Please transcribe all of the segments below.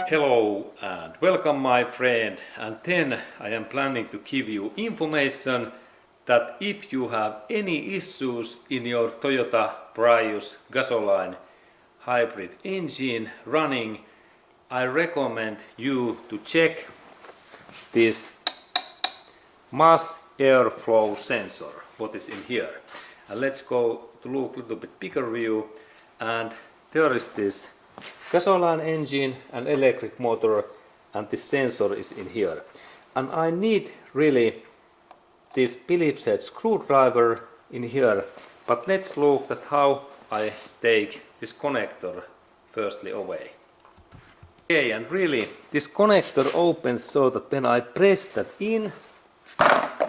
Hello and welcome my friend, and then I am planning to give you information that if you have any issues in your Toyota Prius gasoline hybrid engine running, I recommend you to check this mass airflow sensor, what is in here. And let's go to look a little bit bigger view, and there is this gasoline engine and electric motor, and this sensor is in here. And I need really this Phillips head screwdriver in here, but let's look at how I take this connector firstly away. Okay, and really this connector opens so that when I press that in,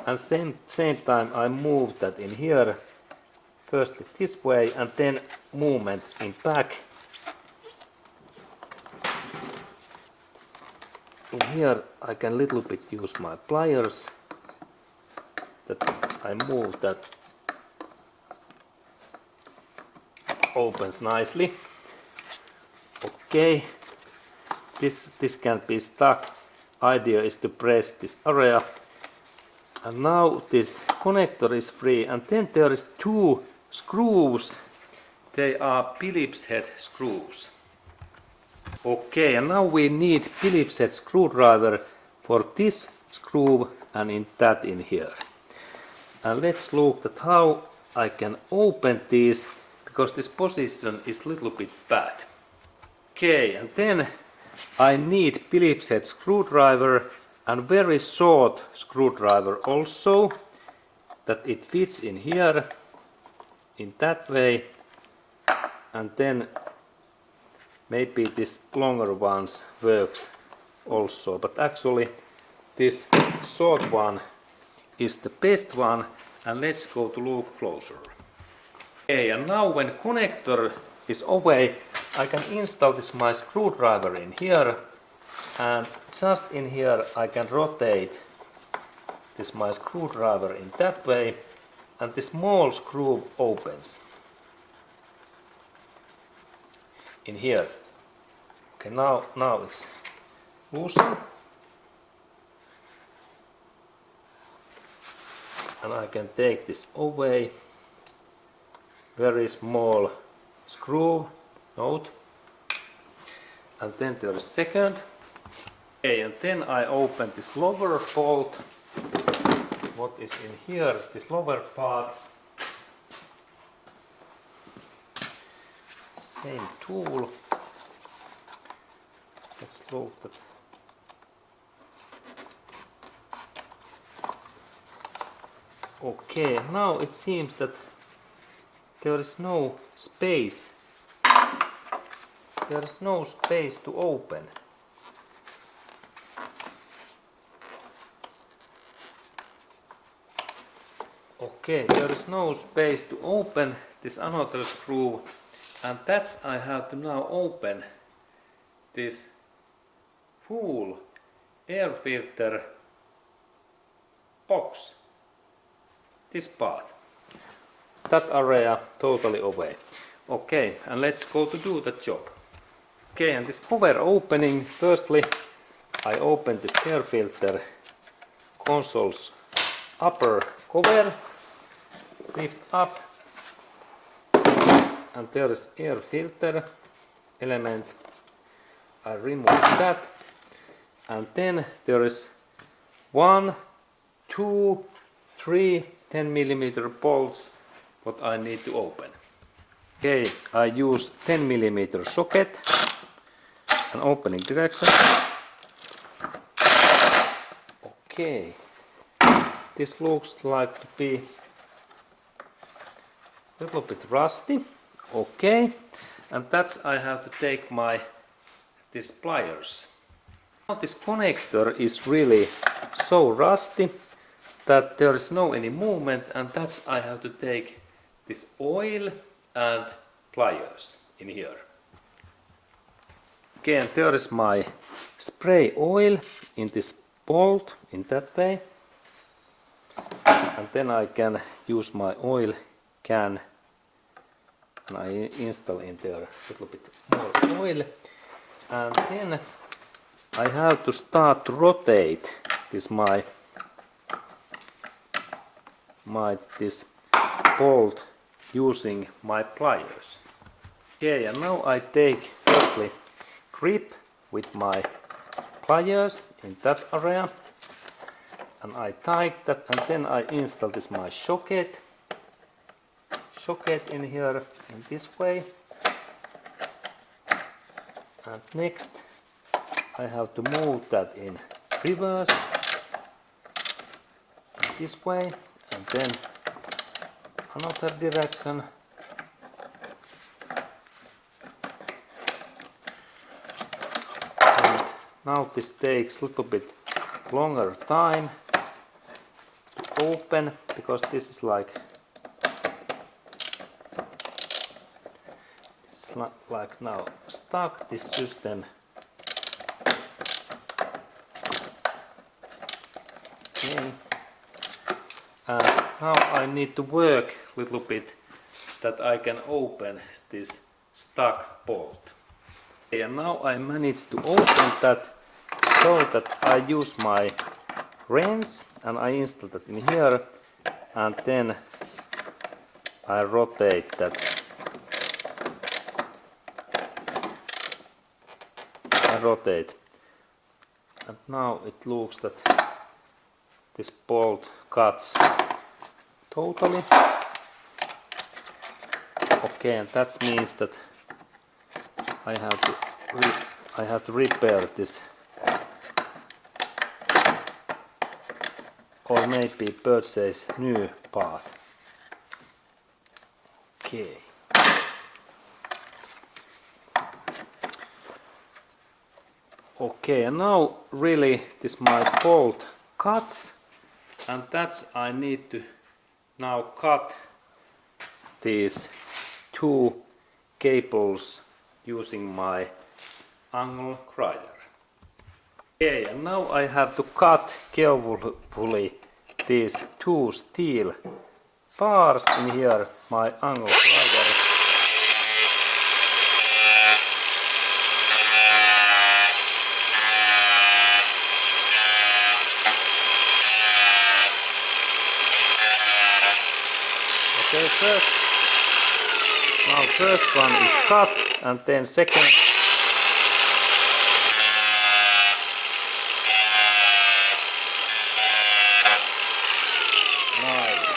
and same time I move that in here, firstly this way and then movement in back. In here I can little bit use my pliers, that I move that opens nicely. Okay, this can be stuck. Idea is to press this area, and now this connector is free, and then there is two screws. They are Phillips head screws. Okay, and now we need Phillips head screwdriver for this screw and in that in here. And let's look at how I can open this, because this position is a little bit bad. Okay, and then I need Phillips head screwdriver and very short screwdriver also, that it fits in here in that way, and then maybe this longer ones works also, but actually this short one is the best one, and let's go to look closer. Okay, and now when connector is away, I can install this my screwdriver in here, and just in here I can rotate this my screwdriver in that way, and the small screw opens in here. Okay, now it's loosened, and I can take this away. Very small screw node, and then there is second. Okay, and then I open this lower bolt. What is in here? This lower part. Same tool. Let's look at. Okay, now it seems that there is no space. There is no space to open. Okay, there is no space to open this another screw, and that's I have to now open this full air filter box, this part, that area totally away. Okay, and let's go to do the job. Okay, and this cover opening, firstly I open this air filter console's upper cover, lift up, and there is air filter element. I remove that, and then there is 1, 2, 3 10mm bolts what I need to open. Okay, I use 10mm socket and opening direction. Okay, this looks like to be a little bit rusty. Okay, and that's I have to take my these pliers. Now this connector is really so rusty that there is no any movement, and that's I have to take this oil and pliers in here. Okay, and there is my spray oil in this bolt in that way, and then I can use my oil can and I install in there a little bit more oil, and then I have to start to rotate this this bolt using my pliers. Okay, and now I take firstly grip with my pliers in that area, and I tighten that, and then I install this my socket in here in this way, and next I have to move that in reverse in this way, and then another direction. And now this takes a little bit longer time to open, because this is like now stuck, this system. Okay. And now I need to work a little bit that I can open this stuck bolt. Okay, and now I managed to open that so that I use my wrench and I install that in here, and then I rotate that. And now it looks that this bolt cuts totally. Okay, and that means that I have to repair this, or maybe purchase new part. Okay. Okay, and now really this my bolt cuts, and that's I need to now cut these two cables using my angle grinder. Okay, and now I have to cut carefully these two steel bars in here, my angle grinder. Okay, first one is cut, and then second. Nice.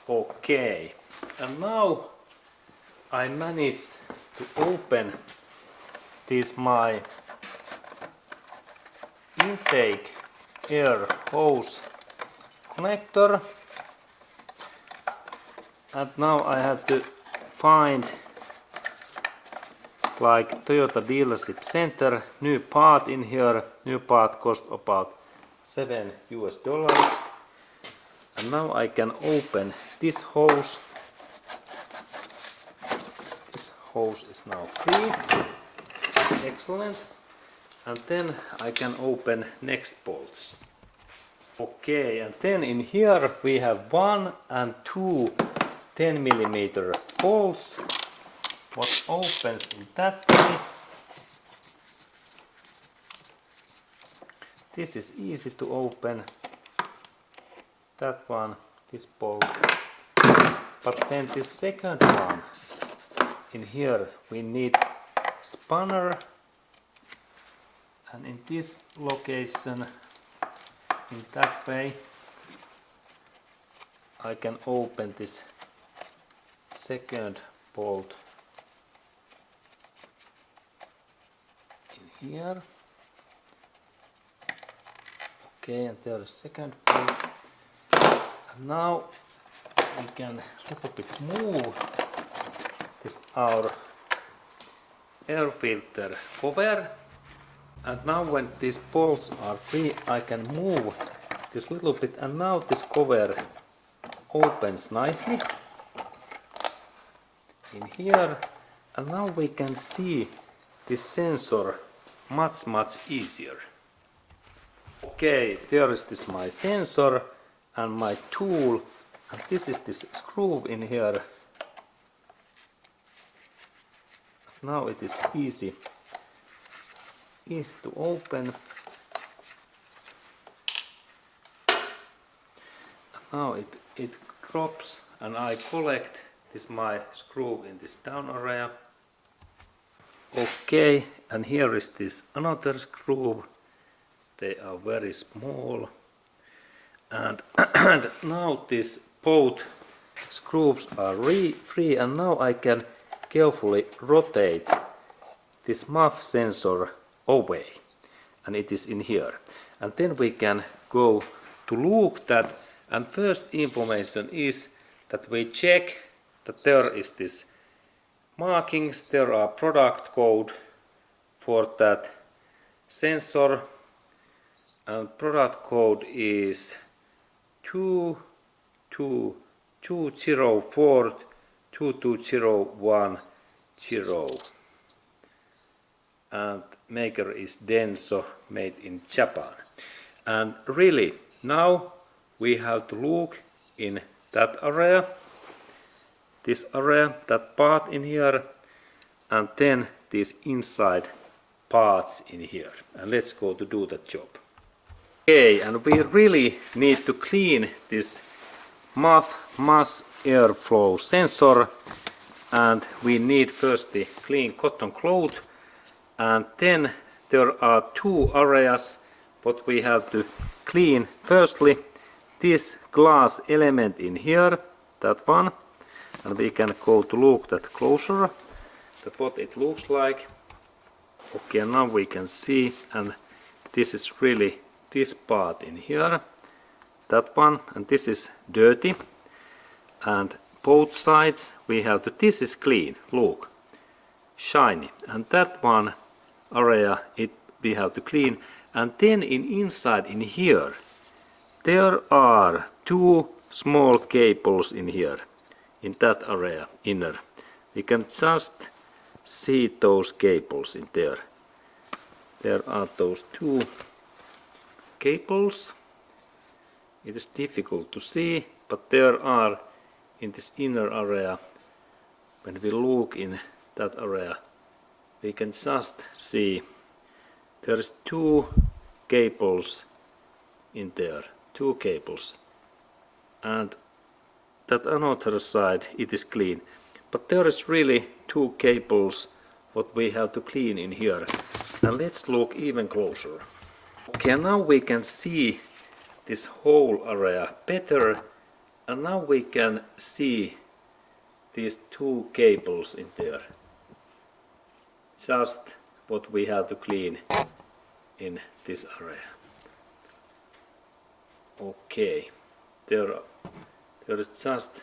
Okay, and now I managed to open this my intake air hose connector. And now I have to find, like Toyota dealership center, new part in here. New part cost about $7. And now I can open this hose. This hose is now free. Excellent. And then I can open next bolts. Okay, and then in here we have 1 and 2 10mm bolts. What opens in that way. This is easy to open. That one, this bolt. But then this second one, in here we need spanner, and in this location, in that way, I can open this second bolt in here. Okay, and there is second bolt. And now we can a little bit move this our air filter cover. And now when these bolts are free, I can move this little bit, and now this cover opens nicely in here, and now we can see this sensor much easier. Okay, there is this my sensor and my tool, and this is this screw in here now it is easy to open. Now it drops, and I collect this my screw in this down area. Okay, and here is this another screw. They are very small, and, and now this both screws are free, and now I can carefully rotate this MAF sensor away, and it is in here. And then we can go to look that, and first information is that we check that there is this markings, there are product code for that sensor, and product code is 220422010, and maker is Denso, made in Japan. And really now we have to look in that area, this area, that part in here, and then these inside parts in here. And let's go to do that job. Okay, and we really need to clean this mass airflow sensor, and we need first the clean cotton cloth, and then there are two areas what we have to clean. Firstly, this glass element in here, that one, and we can go to look that closer, that what it looks like. Okay, now we can see, and this is really this part in here, that one, and this is dirty, and both sides we have to, this is clean, look, shiny, and that one area we have to clean. And then inside in here there are two small cables in here, in that area inner. We can just see those cables in there. There are those two cables. It is difficult to see, but there are in this inner area. When we look in that area, we can just see there's two cables in there, two cables, and that another side it is clean, but there is really two cables what we have to clean in here. And let's look even closer. Okay, now we can see this whole area better, and now we can see these two cables in there, just what we have to clean in this area. Okay, there is just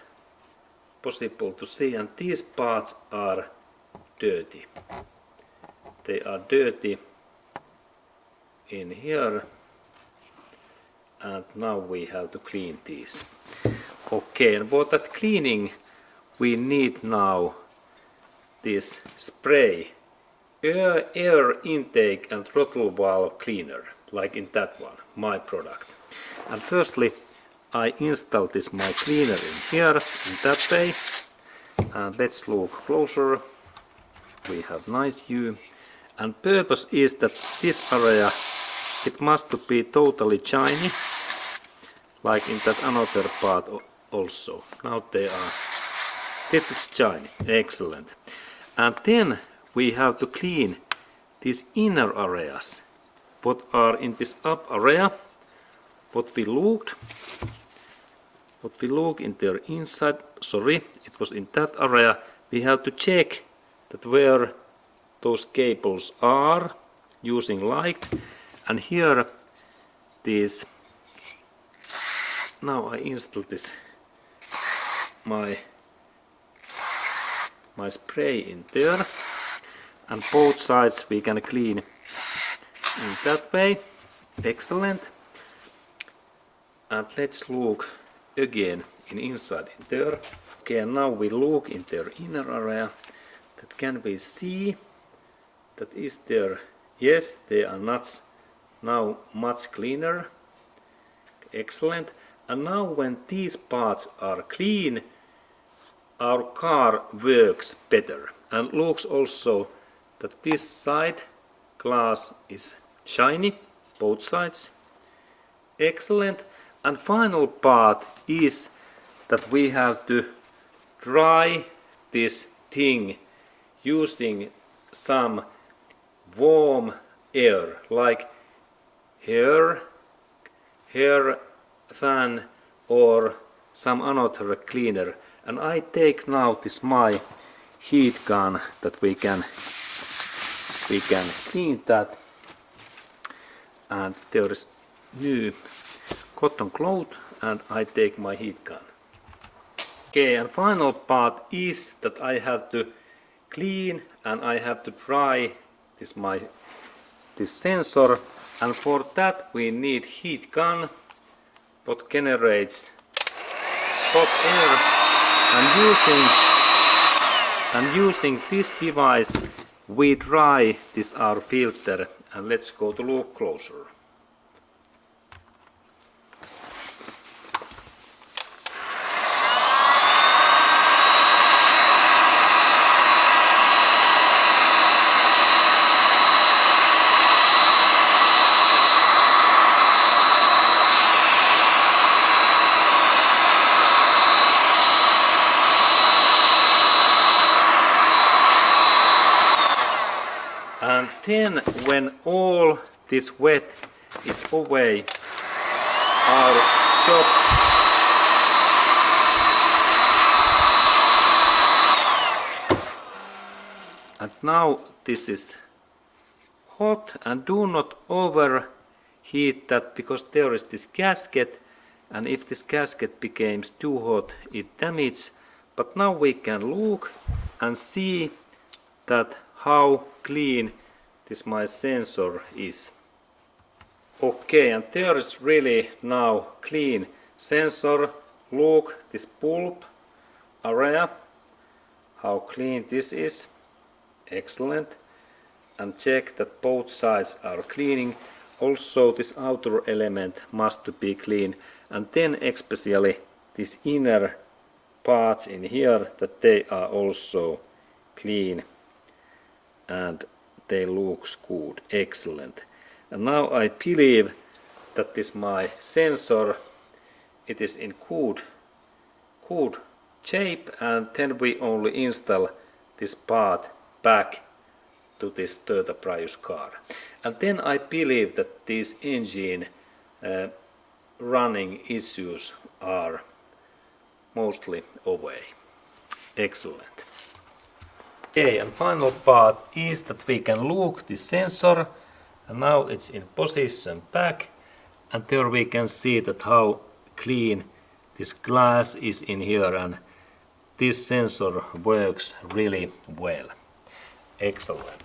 possible to see, and these parts are dirty. They are dirty in here, and now we have to clean these. Okay, and for that cleaning we need now this spray, air intake and throttle valve cleaner, like in that one, my product. And firstly I install this my cleaner in here, in that way, and let's look closer. We have nice view, and purpose is that this area it must be totally shiny, like in that another part also. Now they are, this is shiny, excellent. And then we have to clean these inner areas, what are in this up area, what we look in their inside, sorry, it was in that area. We have to check that where those cables are using light, and here these, now I install this my spray in there, and both sides we can clean in that way. Excellent. And let's look again inside in there. Okay, and now we look in their inner area. That can we see that is there? Yes, they are not now much cleaner. Excellent. And now when these parts are clean, our car works better. and looks also that this side glass is shiny, both sides. Excellent. And final part is that we have to dry this thing using some warm air, like hair fan or some another cleaner. And I take now this my heat gun that we can clean that. And there is new cotton cloth and I take my heat gun. Okay, and final part is that I have to clean and I have to dry this sensor, and for that we need heat gun what generates hot air, and using this device we dry this our filter. And let's go to look closer. And then when all this wet is away, our job and now this is hot, and do not overheat that because there is this gasket, and if this gasket becomes too hot it damages. But now we can look and see that how clean this my sensor is. Okay, and there is really now clean sensor. Look this bulb area, how clean this is. Excellent. And check that both sides are cleaning. Also this outer element must be clean, and then especially this inner parts in here, that they are also clean and they looks good. Excellent. And now I believe that this my sensor, it is in good shape, and then we only install this part back to this Toyota Prius car. And then I believe that these engine running issues are mostly away. Excellent. Okay, and final part is that we can look this sensor, and now it's in position back, and there we can see that how clean this glass is in here, and this sensor works really well. Excellent.